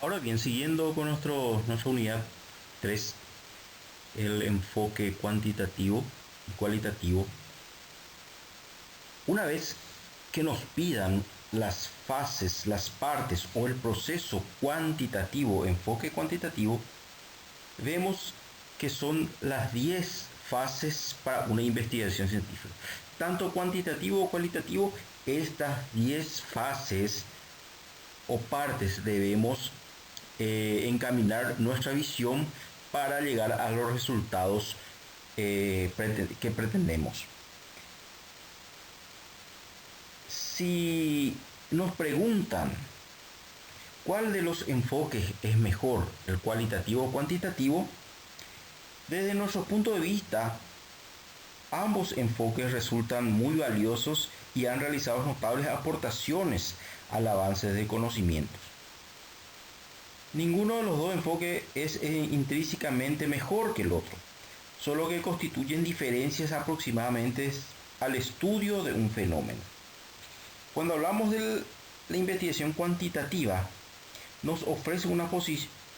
Ahora bien, siguiendo con nuestra unidad 3, el enfoque cuantitativo y cualitativo, una vez que nos pidan las fases, las partes o el proceso cuantitativo, enfoque cuantitativo, vemos que son las 10 fases para una investigación científica. Tanto cuantitativo o cualitativo, estas 10 fases o partes debemos encaminar nuestra visión para llegar a los resultados que pretendemos. Si nos preguntan cuál de los enfoques es mejor, el cualitativo o cuantitativo, desde nuestro punto de vista, ambos enfoques resultan muy valiosos y han realizado notables aportaciones al avance de conocimientos. Ninguno de los dos enfoques es intrínsecamente mejor que el otro, solo que constituyen diferencias aproximadamente al estudio de un fenómeno. Cuando hablamos de la investigación cuantitativa, nos ofrece una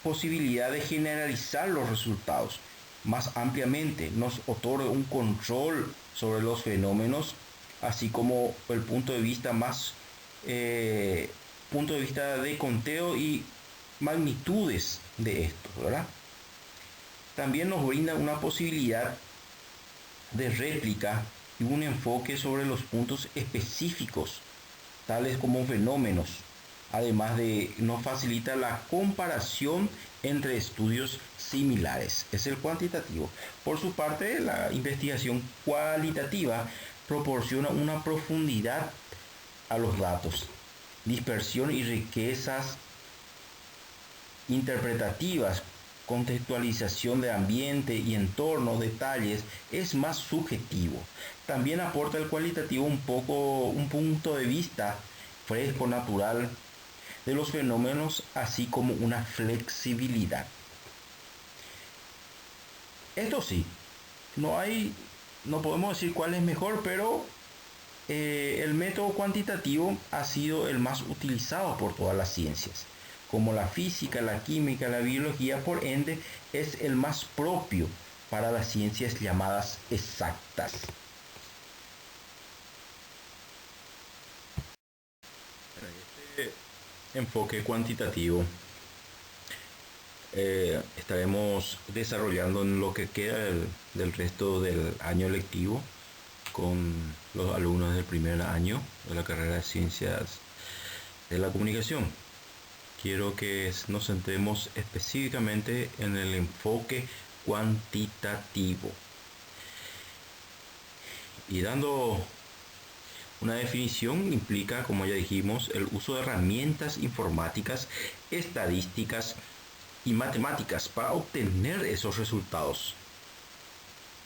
posibilidad de generalizar los resultados más ampliamente, nos otorga un control sobre los fenómenos, así como el punto de vista de conteo y magnitudes de esto, ¿verdad? También nos brinda una posibilidad de réplica y un enfoque sobre los puntos específicos, tales como fenómenos. Además de nos facilita la comparación entre estudios similares. Es el cuantitativo. Por su parte, la investigación cualitativa proporciona una profundidad a los datos, dispersión y riquezas interpretativas, contextualización de ambiente y entorno, detalles, es más subjetivo. También aporta el cualitativo un punto de vista fresco, natural de los fenómenos, así como una flexibilidad. Esto sí, no podemos decir cuál es mejor, pero el método cuantitativo ha sido el más utilizado por todas las ciencias, como la física, la química, la biología, por ende es el más propio para las ciencias llamadas exactas. Este enfoque cuantitativo estaremos desarrollando en lo que queda del resto del año lectivo con los alumnos del primer año de la carrera de Ciencias de la Comunicación. Quiero que nos centremos específicamente en el enfoque cuantitativo. Y dando una definición, implica, como ya dijimos, el uso de herramientas informáticas, estadísticas y matemáticas para obtener esos resultados.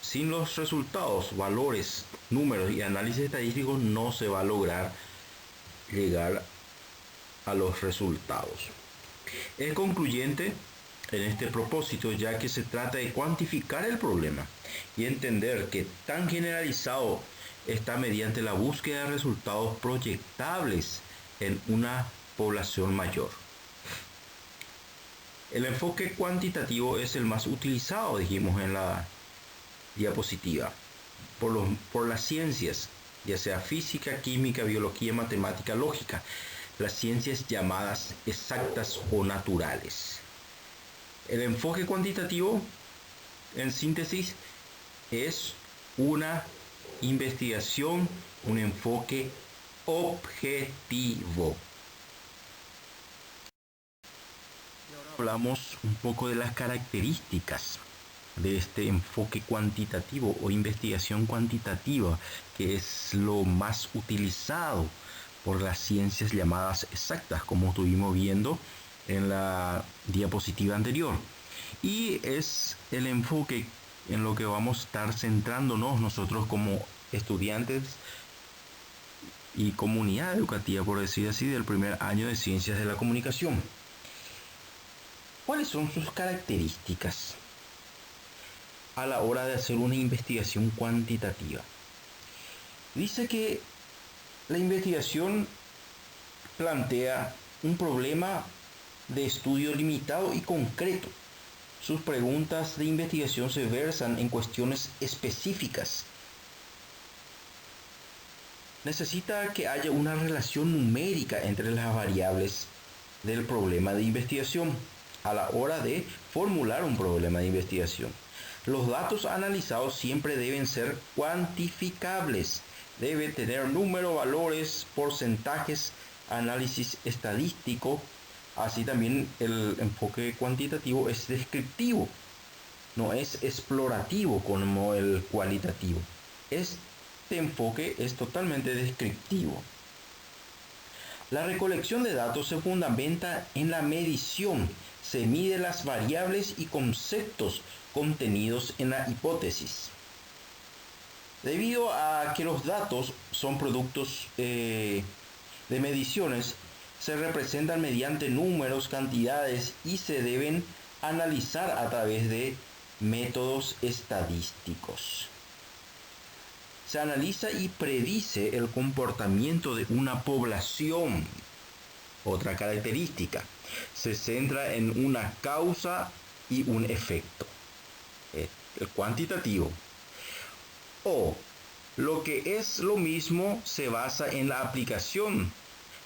Sin los resultados, valores, números y análisis estadísticos no se va a lograr llegar a los resultados. Es concluyente en este propósito, ya que se trata de cuantificar el problema y entender que tan generalizado está mediante la búsqueda de resultados proyectables en una población mayor. El enfoque cuantitativo es el más utilizado, dijimos en la diapositiva, por las ciencias, ya sea física, química, biología, matemática, lógica, las ciencias llamadas exactas o naturales. El enfoque cuantitativo, en síntesis, es una investigación, un enfoque objetivo. Y ahora hablamos un poco de las características de este enfoque cuantitativo o investigación cuantitativa, que es lo más utilizado por las ciencias llamadas exactas, como estuvimos viendo en la diapositiva anterior. Y es el enfoque en lo que vamos a estar centrándonos nosotros como estudiantes y comunidad educativa, por decir así, del primer año de Ciencias de la Comunicación. ¿Cuáles son sus características a la hora de hacer una investigación cuantitativa? Dice que la investigación plantea un problema de estudio limitado y concreto. Sus preguntas de investigación se versan en cuestiones específicas. Necesita que haya una relación numérica entre las variables del problema de investigación a la hora de formular un problema de investigación. Los datos analizados siempre deben ser cuantificables. Debe tener números, valores, porcentajes, análisis estadístico. Así también el enfoque cuantitativo es descriptivo, no es explorativo como el cualitativo. Este enfoque es totalmente descriptivo. La recolección de datos se fundamenta en la medición. Se mide las variables y conceptos contenidos en la hipótesis. Debido a que los datos son productos de mediciones, se representan mediante números, cantidades y se deben analizar a través de métodos estadísticos. Se analiza y predice el comportamiento de una población. Otra característica, se centra en una causa y un efecto. El cuantitativo. O lo que es lo mismo, se basa en la aplicación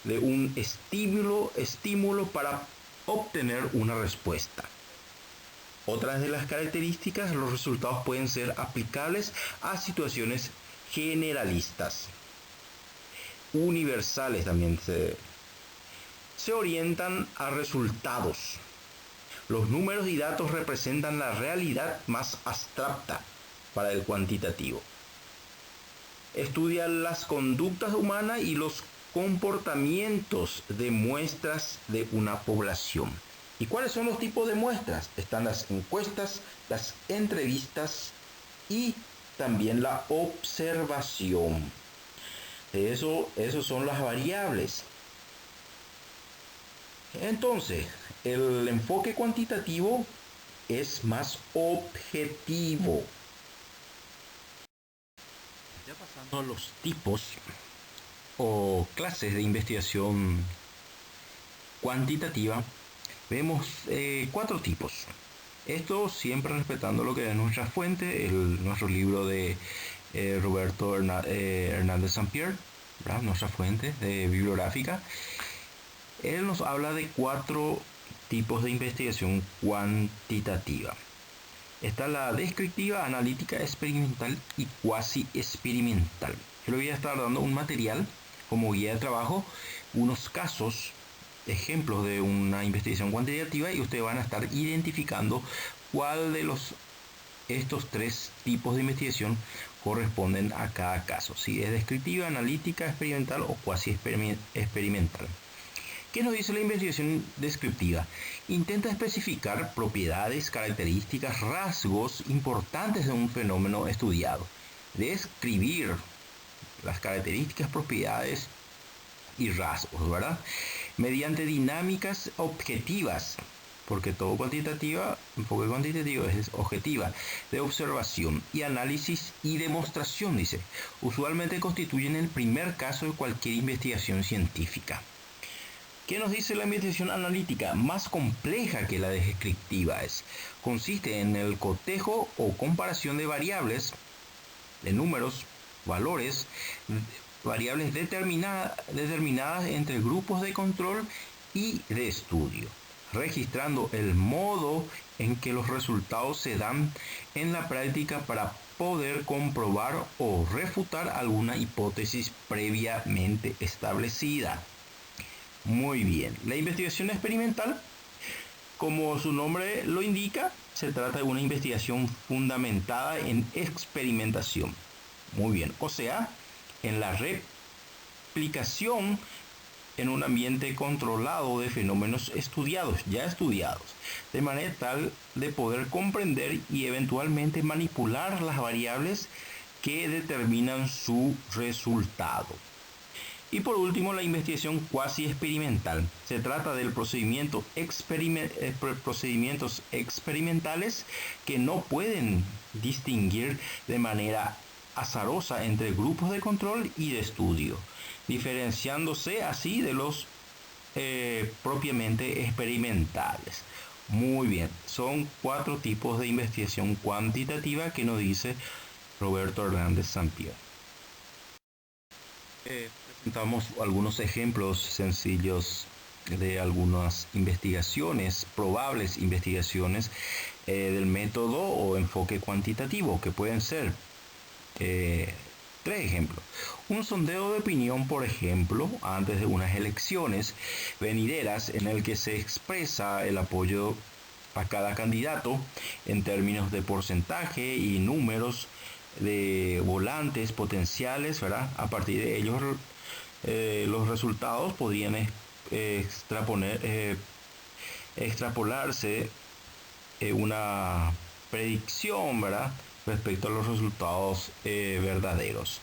de un estímulo para obtener una respuesta. Otras de las características, los resultados pueden ser aplicables a situaciones generalistas. Universales también se orientan a resultados. Los números y datos representan la realidad más abstracta para el cuantitativo. Estudia las conductas humanas y los comportamientos de muestras de una población. ¿Y cuáles son los tipos de muestras? Están las encuestas, las entrevistas y también la observación. Esos son las variables. Entonces, el enfoque cuantitativo es más objetivo. Ya pasando a los tipos o clases de investigación cuantitativa, vemos 4 tipos. Esto siempre respetando lo que es nuestra fuente, nuestro libro de Roberto Hernández Sampier, ¿verdad? Nuestra fuente bibliográfica. Él nos habla de 4 tipos de investigación cuantitativa. Está la descriptiva, analítica, experimental y cuasi experimental. Yo le voy a estar dando un material como guía de trabajo, unos casos, ejemplos de una investigación cuantitativa, y ustedes van a estar identificando cuál de estos 3 tipos de investigación corresponden a cada caso. Si es descriptiva, analítica, experimental o cuasi experimental. ¿Qué nos dice la investigación descriptiva? Intenta especificar propiedades, características, rasgos importantes de un fenómeno estudiado. Describir las características, propiedades y rasgos, ¿verdad? Mediante dinámicas objetivas, porque todo enfoque cuantitativo es objetiva, de observación y análisis y demostración, dice. Usualmente constituyen el primer caso de cualquier investigación científica. ¿Qué nos dice la investigación analítica? Más compleja que la descriptiva es. Consiste en el cotejo o comparación de variables, de números, valores, variables determinadas entre grupos de control y de estudio, registrando el modo en que los resultados se dan en la práctica para poder comprobar o refutar alguna hipótesis previamente establecida. Muy bien, la investigación experimental, como su nombre lo indica, se trata de una investigación fundamentada en experimentación. Muy bien, o sea, en la replicación en un ambiente controlado de fenómenos ya estudiados, de manera tal de poder comprender y eventualmente manipular las variables que determinan su resultado. Y por último, la investigación cuasi experimental. Se trata del procedimientos experimentales que no pueden distinguir de manera azarosa entre grupos de control y de estudio, diferenciándose así de los propiamente experimentales. Muy bien, son 4 tipos de investigación cuantitativa que nos dice Roberto Hernández Sampier. Presentamos algunos ejemplos sencillos de algunas investigaciones, probables investigaciones del método o enfoque cuantitativo, que pueden ser 3 ejemplos. Un sondeo de opinión, por ejemplo, antes de unas elecciones venideras en el que se expresa el apoyo a cada candidato en términos de porcentaje y números de volantes potenciales, ¿verdad? A partir de ellos los resultados podrían extrapolarse una predicción, ¿verdad? Respecto a los resultados verdaderos.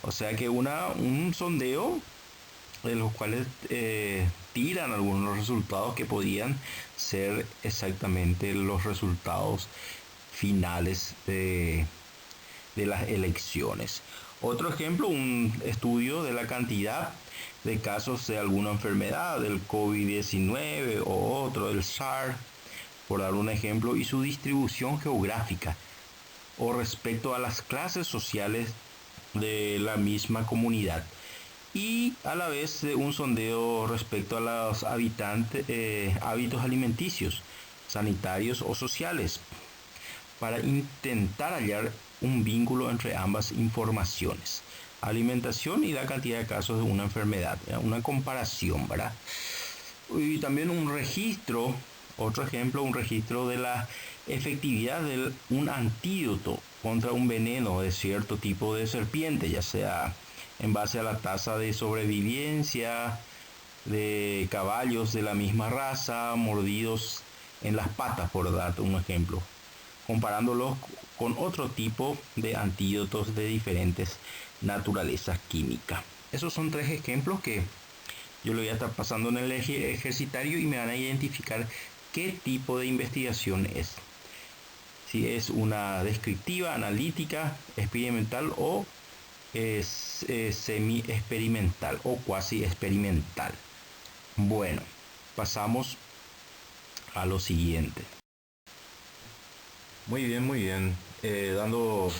O sea que un sondeo de los cuales tiran algunos resultados que podían ser exactamente los resultados finales de las elecciones. Otro ejemplo, un estudio de la cantidad de casos de alguna enfermedad, del COVID-19 o otro, del SARS, por dar un ejemplo, y su distribución geográfica o respecto a las clases sociales de la misma comunidad. Y a la vez un sondeo respecto a los hábitos alimenticios, sanitarios o sociales, para intentar hallar un vínculo entre ambas informaciones, alimentación y la cantidad de casos de una enfermedad, una comparación, ¿verdad? Y también un registro, otro ejemplo, un registro de la efectividad de un antídoto contra un veneno de cierto tipo de serpiente, ya sea en base a la tasa de sobrevivencia de caballos de la misma raza mordidos en las patas, por darte un ejemplo, comparándolos con otro tipo de antídotos de diferentes naturalezas químicas. Esos son 3 ejemplos que yo le voy a estar pasando en el ejercitario y me van a identificar qué tipo de investigación es. Si es una descriptiva, analítica, experimental o semi-experimental o cuasi experimental. Bueno, pasamos a lo siguiente. Muy bien. Dando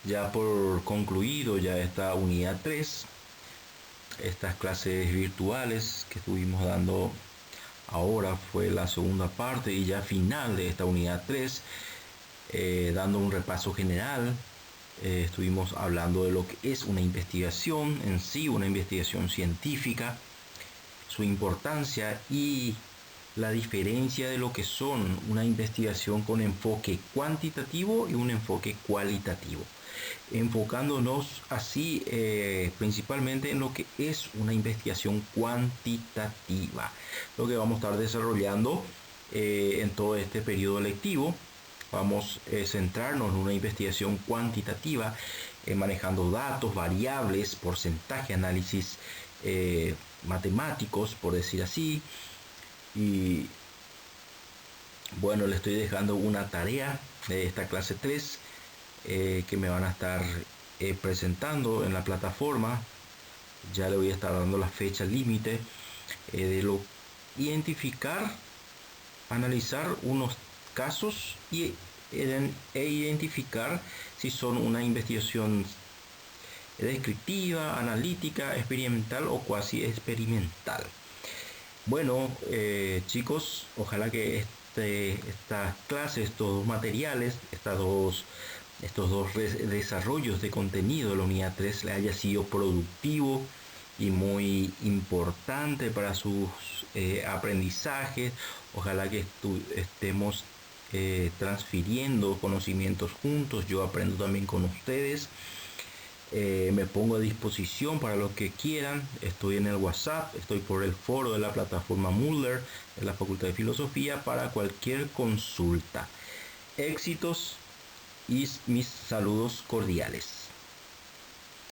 ya por concluido ya esta unidad 3, estas clases virtuales que estuvimos dando ahora fue la segunda parte y ya final de esta unidad 3, dando un repaso general. Estuvimos hablando de lo que es una investigación en sí, una investigación científica, su importancia y la diferencia de lo que son una investigación con enfoque cuantitativo y un enfoque cualitativo, enfocándonos así principalmente en lo que es una investigación cuantitativa, lo que vamos a estar desarrollando en todo este periodo lectivo. Vamos a centrarnos en una investigación cuantitativa, manejando datos, variables, porcentaje, análisis matemáticos, por decir así. Y bueno, le estoy dejando una tarea de esta clase 3 que me van a estar presentando en la plataforma. Ya le voy a estar dando la fecha límite de identificar, analizar unos casos e identificar si son una investigación descriptiva, analítica, experimental o cuasi experimental. Bueno, chicos, ojalá que estas clases, estos 2 materiales, estos dos desarrollos de contenido de la unidad 3 le haya sido productivo y muy importante para sus aprendizajes. Ojalá que estemos transfiriendo conocimientos juntos. Yo aprendo también con ustedes. Me pongo a disposición para los que quieran. Estoy en el WhatsApp, estoy por el foro de la plataforma Moodle de la Facultad de Filosofía para cualquier consulta. Éxitos y mis saludos cordiales.